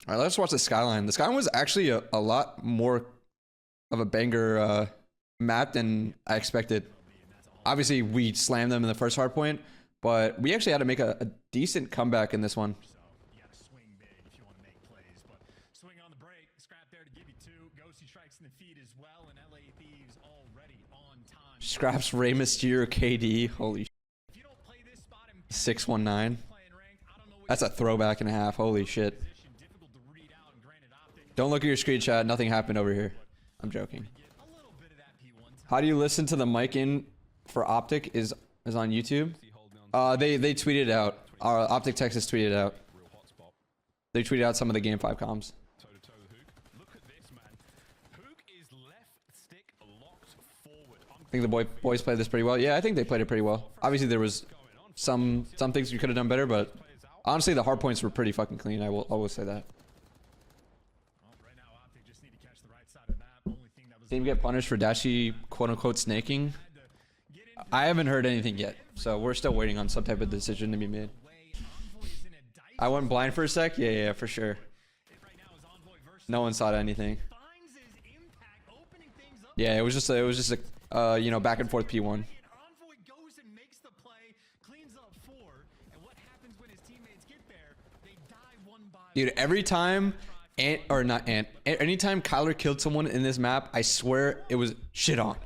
All right, let's watch the Skyline. The Skyline was actually a lot more of a banger map than I expected. Obviously, we slammed them in the first hardpoint, but we actually had to make a decent comeback in this one. You got to swing big if you want to make plays, but swing on the break, Scrap there to give you two. Ghosty strikes in the feet as well, and LA Thieves already on time. Scraps Rey Mysterio KD. Holy if you don't play this spot in 619. That's a throwback and a half. Holy shit. Don't look at your screenshot. Nothing happened over here. I'm joking. How do you listen to the mic in for Optic is on YouTube? They tweeted it out. Optic Texas tweeted it out. They tweeted out some of the Game 5 comms. I think the boys played this pretty well. Yeah, I think they played it pretty well. Obviously, there was some things we could have done better, but honestly, the hard points were pretty fucking clean. I will always say that. Team get punished for Dashi quote-unquote snaking. I haven't heard anything yet, so we're still waiting on some type of decision to be made. I went blind for a sec. Yeah, for sure. No one saw anything. Yeah, it was just a you know, back and forth P1. Dude, every time anytime Kyler killed someone in this map, I swear it was shit on,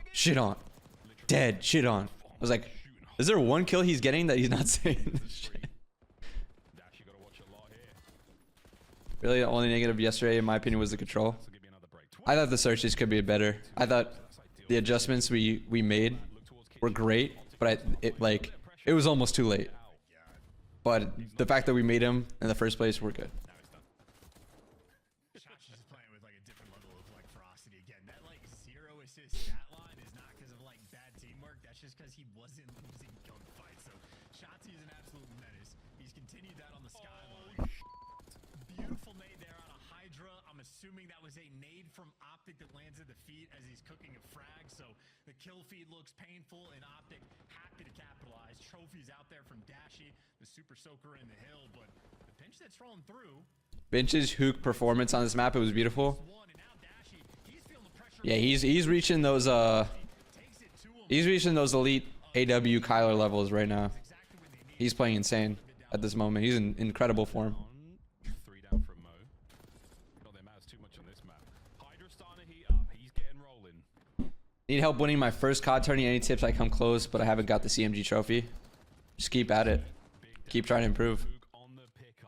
dead, shit on. I was like, is there one kill he's getting that he's not saying this shit? Really, the only negative yesterday, in my opinion, was the control. I thought the searches could be better. I thought the adjustments we made were great, but it was almost too late. But the fact that we made them in the first place were good. Because he wasn't losing gunfights, so Shotzi is an absolute menace. He's continued that on the skyline. Beautiful nade there on a Hydra. I'm assuming that was a nade from Optic that lands at the feet as he's cooking a frag. So the kill feed looks painful, and Optic happy to capitalize. Trophies out there from Dashi, the super soaker in the hill, but the pinch that's rolling through. Bench's hook performance on this map, it was beautiful. Yeah, he's reaching those He's reaching those elite AW Kyler levels right now. He's playing insane at this moment. He's in incredible form. Need help winning my first COD tourney. Any tips? I come close, but I haven't got the CMG trophy. Just keep at it. Keep trying to improve.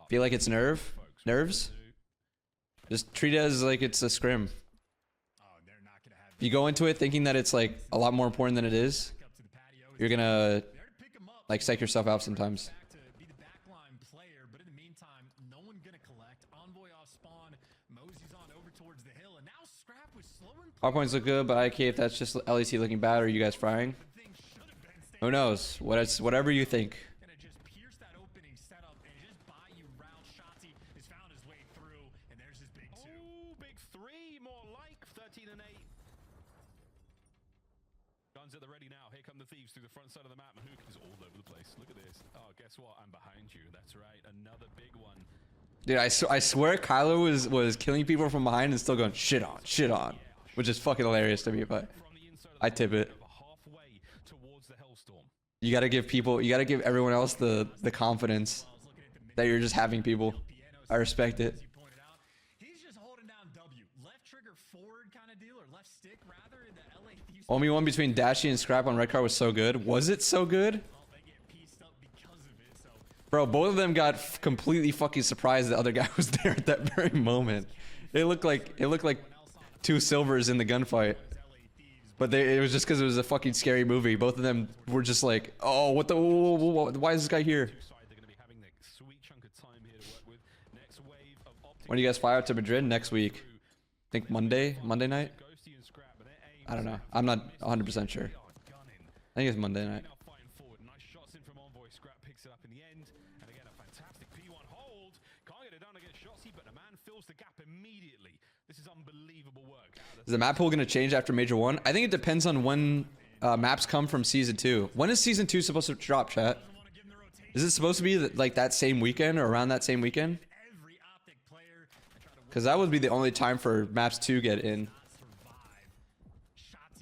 Feel like it's nerves? Just treat it as like it's a scrim. If you go into it thinking that it's like a lot more important than it is, you're gonna like psych yourself out sometimes. All points look good, but IK, if that's just LEC looking bad, or you guys frying? Who knows? Whatever you think. At the ready now. Here come the Thieves through the front side of the map. Mahook is all over the place. Look at this. Oh, guess what? I'm behind you. That's right. Another big one. Dude, I swear Kylo was killing people from behind and still going shit on, which is fucking hilarious to me. But I tip it. You gotta give everyone else the confidence that you're just having people. I respect it. Only one between Dashi and Scrap on red card was so good. Was it so good? Bro, both of them got completely fucking surprised the other guy was there at that very moment. It looked like two silvers in the gunfight. But it was just because it was a fucking scary movie. Both of them were just like, oh, what the, why is this guy here? When do you guys fly out to Madrid? Next week. I think Monday night? I don't know. I'm not 100% sure. I think it's Monday night. Is the map pool going to change after Major 1? I think it depends on when maps come from Season 2. When is Season 2 supposed to drop, chat? Is it supposed to be like that same weekend or around that same weekend? Because that would be the only time for maps to get in.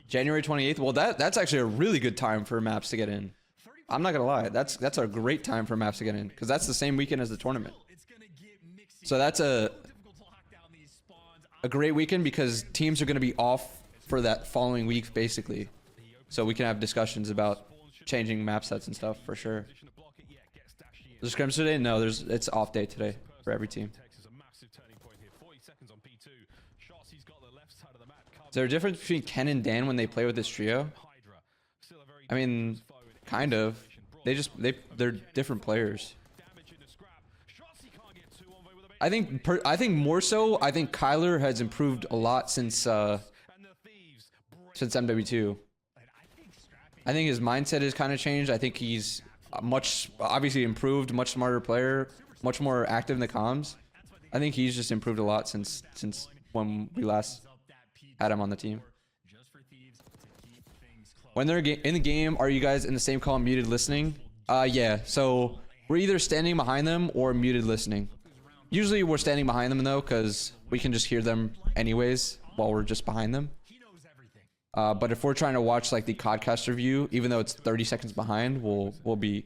January 28th. Well, that's actually a really good time for maps to get in. I'm not gonna lie. That's a great time for maps to get in because that's the same weekend as the tournament. So that's a great weekend because teams are gonna be off for that following week basically. So we can have discussions about changing map sets and stuff for sure. There's scrims today? No, it's off day today for every team. Is there a difference between Ken and Dan when they play with this trio? I mean, kind of. They're different players. I think more so. I think Kyler has improved a lot since MW2. I think his mindset has kind of changed. I think he's obviously improved, much smarter player, much more active in the comms. I think he's just improved a lot since when we last had him on the team. When they're in the game, are you guys in the same call muted listening? Yeah, so we're either standing behind them or muted listening. Usually we're standing behind them though, because we can just hear them anyways while we're just behind them. But if we're trying to watch like the codcaster view, even though it's 30 seconds behind, we'll be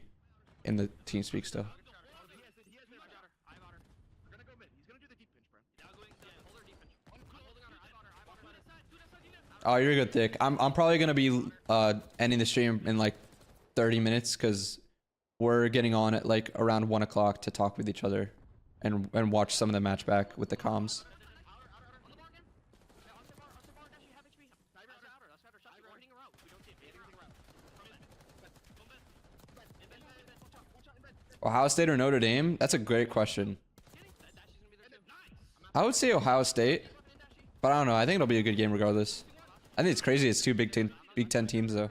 in the team speak still. Oh, you're good, Thick. I'm probably gonna be ending the stream in like 30 minutes because we're getting on at like around 1 o'clock to talk with each other and watch some of the match back with the comms. Ohio State or Notre Dame? That's a great question. I would say Ohio State, but I don't know. I think it'll be a good game regardless. I think it's crazy. It's two Big Ten teams though.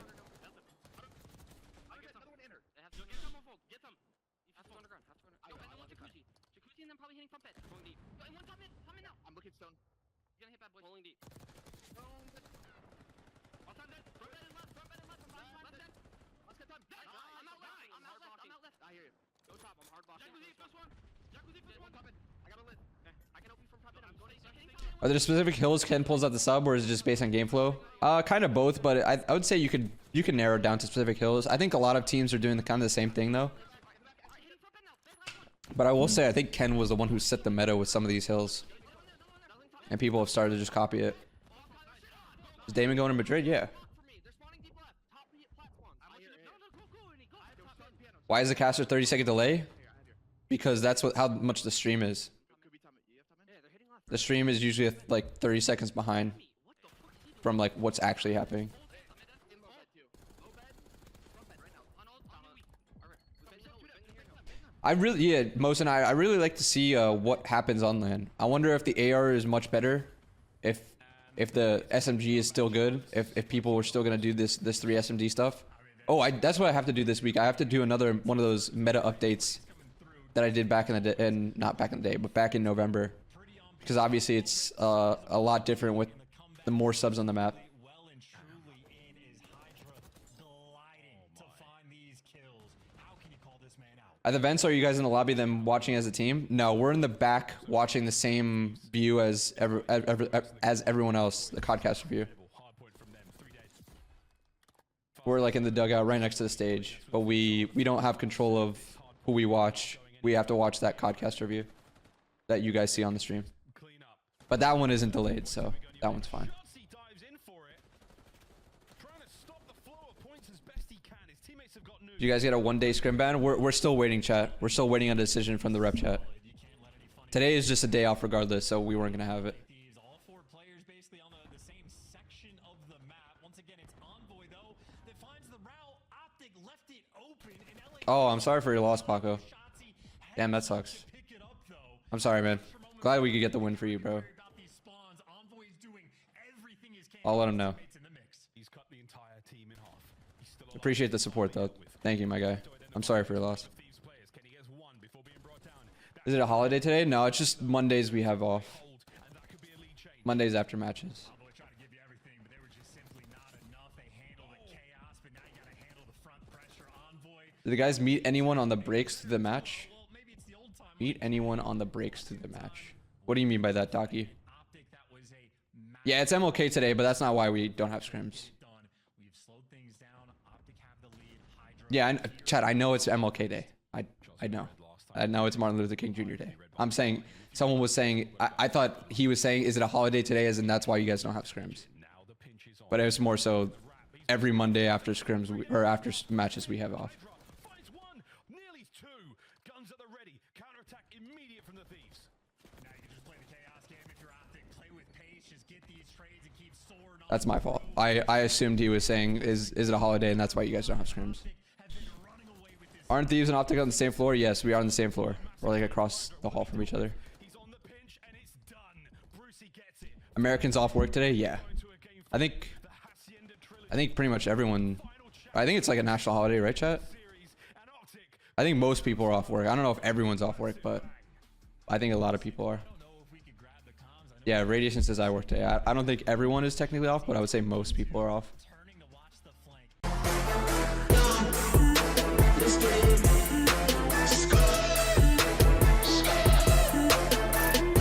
Are there specific hills Ken pulls out the sub, or is it just based on game flow? Kind of both, but I would say you could narrow it down to specific hills. I think a lot of teams are doing kind of the same thing though. But I will say I think Ken was the one who set the meta with some of these hills, and people have started to just copy it. Is Damon going to Madrid? Yeah. Why is the caster 30-second delay? Because that's how much the stream is. The stream is usually like 30 seconds behind from like what's actually happening. Mos and I really like to see what happens on land. I wonder if the AR is much better, if the SMG is still good, if people are still gonna do this 3 SMG stuff. Oh, that's what I have to do this week. I have to do another one of those meta updates that I did back in the day, and not back in the day, but back in November. Because obviously it's a lot different with the more subs on the map. At the vents, are you guys in the lobby then watching as a team? No, we're in the back watching the same view as everyone else, the codcaster view. We're like in the dugout right next to the stage, but we don't have control of who we watch. We have to watch that codcaster view that you guys see on the stream. But that one isn't delayed, so that one's fine. You guys get a 1-day scrim ban? We're still waiting, chat. We're still waiting on a decision from the rep chat. Today is just a day off regardless, so we weren't gonna have it. Oh, I'm sorry for your loss, Paco. Damn, that sucks. I'm sorry, man. Glad we could get the win for you, bro. I'll let him know. Appreciate the support, though. Thank you, my guy. I'm sorry for your loss. Is it a holiday today? No, it's just Mondays we have off. Mondays after matches. Did the guys meet anyone on the breaks through the match? Meet anyone on the breaks through the match? What do you mean by that, Docky? Optic, that was a Yeah, it's MLK today, but that's not why we don't have scrims. done. We've slowed things down. Optic have the lead. Hydra Yeah, Chad, I know it's MLK Day. I know. I know it's Martin Luther King Jr. Day. I'm saying, someone was saying, I thought he was saying, is it a holiday today? As in that's why you guys don't have scrims. But it was more so every Monday after scrims, or after matches we have off. Finds one, nearly two. Guns at the ready. Counterattack immediate from the Thieves. Now you can just play the chaos game if you're Optic. Play with pace. Just get these trades and keep soaring on. That's my fault. I assumed he was saying, is it a holiday? And that's why you guys don't have scrims. Have been running away with this. Aren't Thieves and Optic on the same floor? Yes, we are on the same floor. We're like across the hall from each other. He's on the pinch and it's done. Brucey gets it. Americans off work today? Yeah. Into a game I think the Hacienda trilogy I think pretty much everyone. I think it's like a national holiday, right, chat? series and Optic. I think most people are off work. I don't know if everyone's off work, but I think a lot of people are. I don't know if we could grab the comms. I know Yeah, Radiation says I work today. I don't think everyone is technically off, but I would say most people are off.